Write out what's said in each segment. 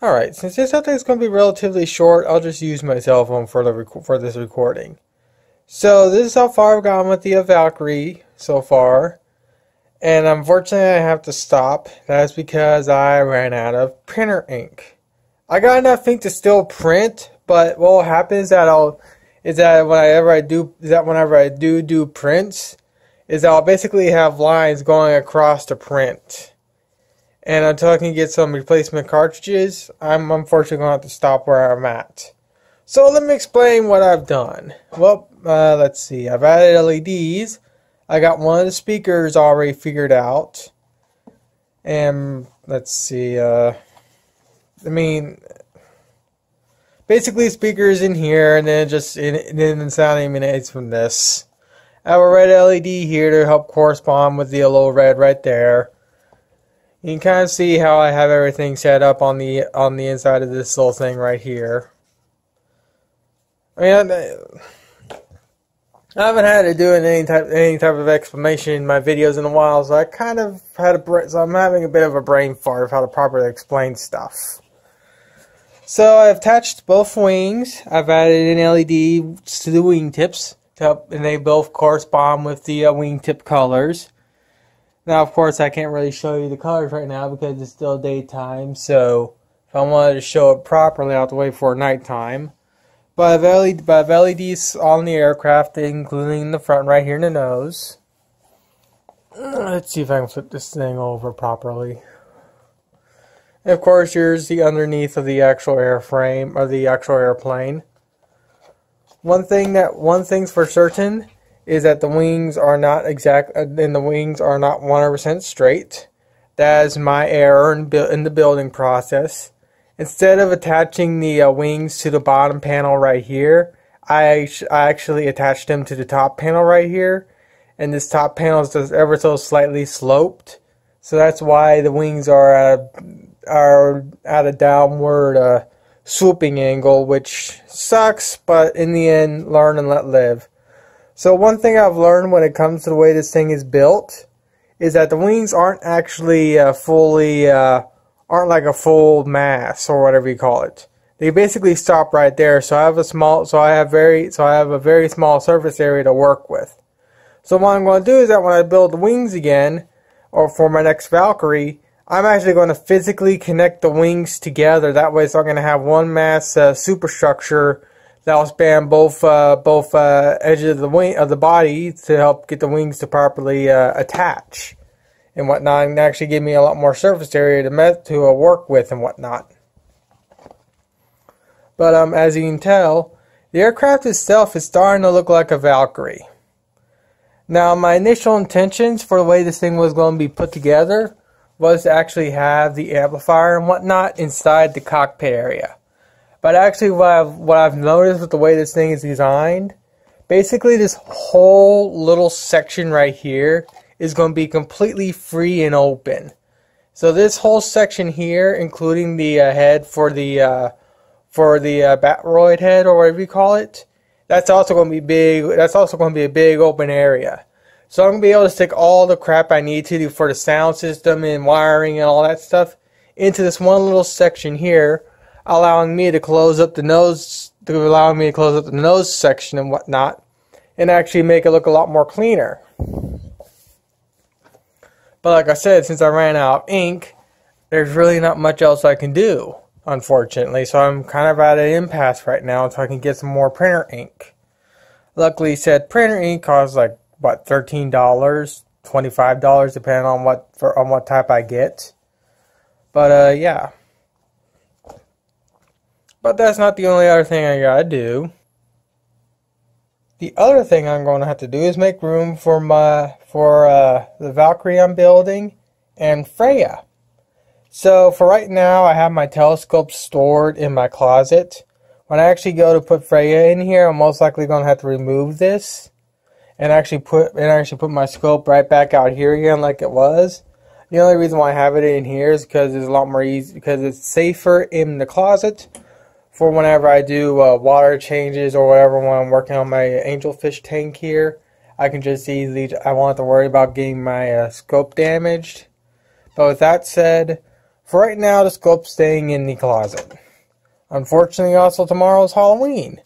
Alright, since this update is going to be relatively short, I'll just use my cell phone for this recording. So this is how far I've gone with the Valkyrie so far. And unfortunately I have to stop. That's because I ran out of printer ink. I got enough ink to still print, but what will happen is that whenever I do prints, is I'll basically have lines going across the print. And until I can get some replacement cartridges, I'm unfortunately going to have to stop where I'm at. So let me explain what I've done. Well, let's see. I've added LEDs. I got one of the speakers already figured out. And let's see. Basically speakers in here, and then the sound emanates from this. I have a red LED here to help correspond with the yellow red right there. You can kind of see how I have everything set up on the inside of this little thing right here. I haven't had to do any type of explanation in my videos in a while, so I kind of so I'm having a bit of a brain fart of how to properly explain stuff. So I've attached both wings. I've added an LED to the wingtips and they both correspond with the wingtip colors. Now, of course, I can't really show you the colors right now because it's still daytime, so if I wanted to show it properly, I'll have to wait for nighttime. But I have LEDs on the aircraft, including the front right here in the nose. Let's see if I can flip this thing over properly. And of course, here's the underneath of the actual airframe, or the actual airplane. One thing's for certain is that the wings are not 100% straight. That is my error in the building process. Instead of attaching the wings to the bottom panel right here, I actually attached them to the top panel right here, and this top panel is just ever so slightly sloped. So that's why the wings are at a downward swooping angle, which sucks, but in the end, learn and let live. So one thing I've learned when it comes to the way this thing is built is that the wings aren't actually aren't like a full mass or whatever you call it. They basically stop right there. So I have a very small surface area to work with. So what I'm going to do is that when I build the wings again, or for my next Valkyrie, I'm actually going to physically connect the wings together. That way, so I'm going to have one mass superstructure that will span both edges of the body to help get the wings to properly attach and whatnot, and actually give me a lot more surface area to work with and whatnot. But as you can tell, the aircraft itself is starting to look like a Valkyrie. Now, my initial intentions for the way this thing was going to be put together was to actually have the amplifier and whatnot inside the cockpit area. But actually, what I've noticed with the way this thing is designed, basically this whole little section right here is going to be completely free and open. So this whole section here, including the head for the Batroid head or whatever you call it, that's also going to be big. That's also going to be a big open area. So I'm going to be able to stick all the crap I need to do for the sound system and wiring and all that stuff into this one little section here, allowing me to close up the nose, section and whatnot, and actually make it look a lot more cleaner. But like I said, since I ran out of ink, there's really not much else I can do, unfortunately. So I'm kind of at an impasse right now until I can get some more printer ink. Luckily, said printer ink costs like what, $13, $25, depending on what type I get. But yeah. But that's not the only other thing I gotta do. The other thing I'm going to have to do is make room for the Valkyrie I'm building and Freya. So for right now, I have my telescope stored in my closet. When I actually go to put Freya in here, I'm most likely going to have to remove this and actually put my scope right back out here again like it was. The only reason why I have it in here is because it's a lot more easy, because it's safer in the closet for whenever I do water changes or whatever when I'm working on my angelfish tank here. I can just I won't have to worry about getting my scope damaged. But with that said, for right now, the scope's staying in the closet. Unfortunately, also tomorrow's Halloween.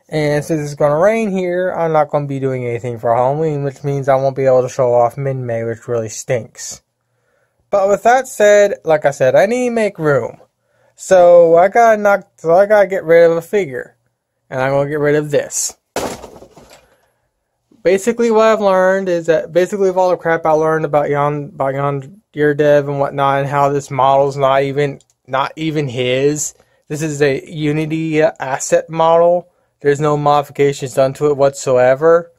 And since it's going to rain here, I'm not going to be doing anything for Halloween, which means I won't be able to show off Min-May, which really stinks. But with that said, like I said, I need to make room. So I gotta get rid of a figure. And I'm gonna get rid of this. Basically what I've learned is that basically of all the crap I learned about Yandere and whatnot, and how this model's not even his. This is a Unity asset model. There's no modifications done to it whatsoever.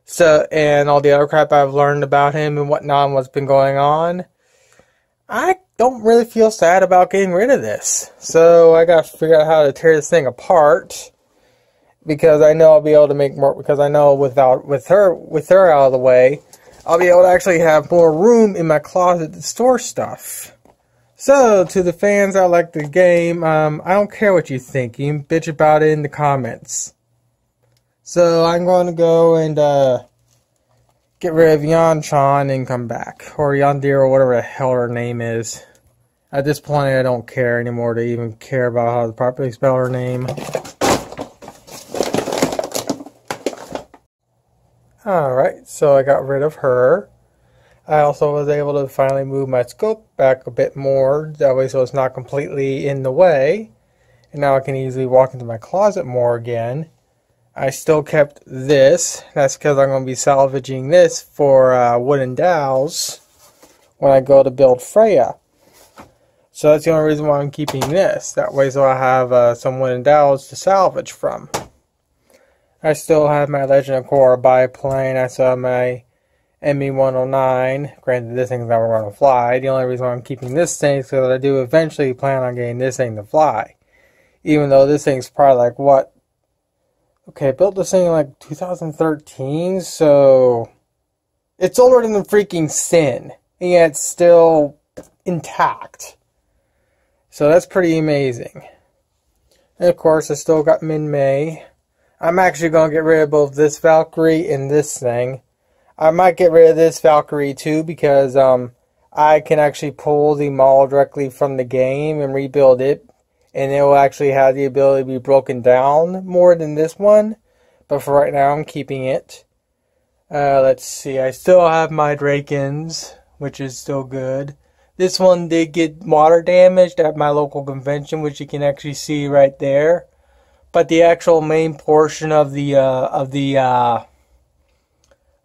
So, and all the other crap I've learned about him and whatnot and what's been going on, I don't really feel sad about getting rid of this. So I gotta figure out how to tear this thing apart, because I know I'll be able to make more, because I know with her out of the way, I'll be able to actually have more room in my closet to store stuff. So, to the fans that like the game, I don't care what you think. You can bitch about it in the comments. So, I'm going to go and get rid of Yandere-chan and come back. Or Yandere, or whatever the hell her name is. At this point, I don't care anymore to even care about how to properly spell her name. Alright, so I got rid of her. I also was able to finally move my scope back a bit more, that way so it's not completely in the way. And now I can easily walk into my closet more again. I still kept this. That's because I'm going to be salvaging this for wooden dowels when I go to build Freya. So that's the only reason why I'm keeping this. That way so I have some wooden dowels to salvage from. I still have my Legend of Korra biplane. I still have my ME-109. Granted, this thing's never going to fly. The only reason why I'm keeping this thing is because I do eventually plan on getting this thing to fly. Even though this thing's probably like, what? Okay, I built this thing in like 2013, so it's older than the freaking Sin. And yet it's still intact. So that's pretty amazing. And of course, I still got Min-May. I'm actually going to get rid of both this Valkyrie and this thing. I might get rid of this Valkyrie too, because I can actually pull the model directly from the game and rebuild it. And it will actually have the ability to be broken down more than this one. But for right now, I'm keeping it. Let's see. I still have my Drakens, which is still good. This one did get water damaged at my local convention, which you can actually see right there. But the actual main portion of the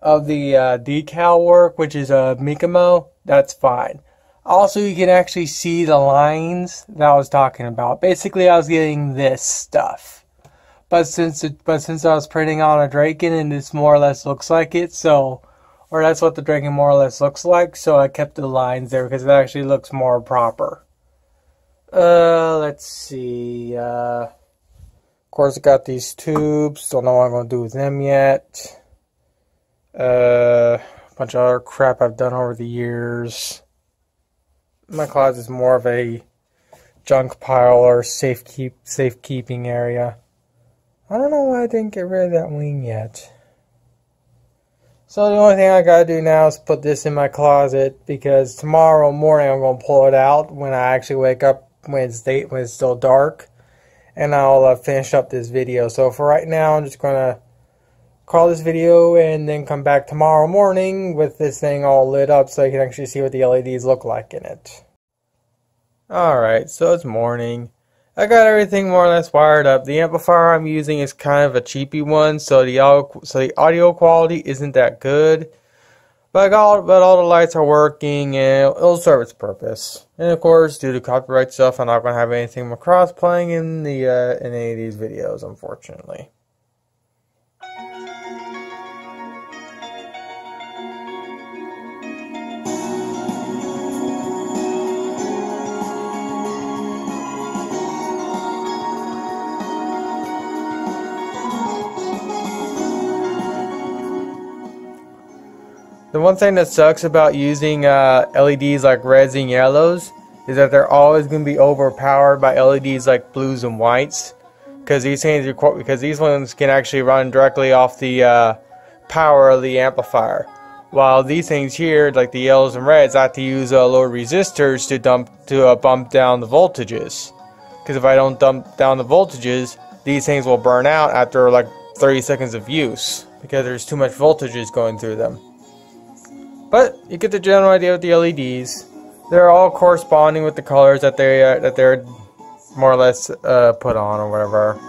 decal work, which is a Mikamo, that's fine. Also, you can actually see the lines that I was talking about. Basically, I was getting this stuff, but since I was printing on a Draken and this more or less looks like it, so, or that's what the Draken more or less looks like, so I kept the lines there because it actually looks more proper. Let's see. Of course, I got these tubes. Don't know what I'm gonna do with them yet. A bunch of other crap I've done over the years. My closet is more of a junk pile or safekeeping area. I don't know why I didn't get rid of that wing yet. So the only thing I gotta do now is put this in my closet, because tomorrow morning I'm gonna pull it out when I actually wake up when it's still dark, and I'll finish up this video. So for right now, I'm just gonna call this video and then come back tomorrow morning with this thing all lit up so you can actually see what the LEDs look like in it. Alright, so it's morning. I got everything more or less wired up. The amplifier I'm using is kind of a cheapy one, so the audio quality isn't that good. But all the lights are working and it'll serve its purpose. And of course, due to copyright stuff, I'm not going to have anything Macross playing in any of these videos, unfortunately. The one thing that sucks about using LEDs like reds and yellows is that they're always going to be overpowered by LEDs like blues and whites, because these ones can actually run directly off the power of the amplifier. while these things here, like the yellows and reds, I have to use lower resistors to bump down the voltages. Because if I don't dump down the voltages, these things will burn out after like 30 seconds of use, because there's too much voltages going through them. But you get the general idea with the LEDs. They're all corresponding with the colors that they're more or less put on or whatever.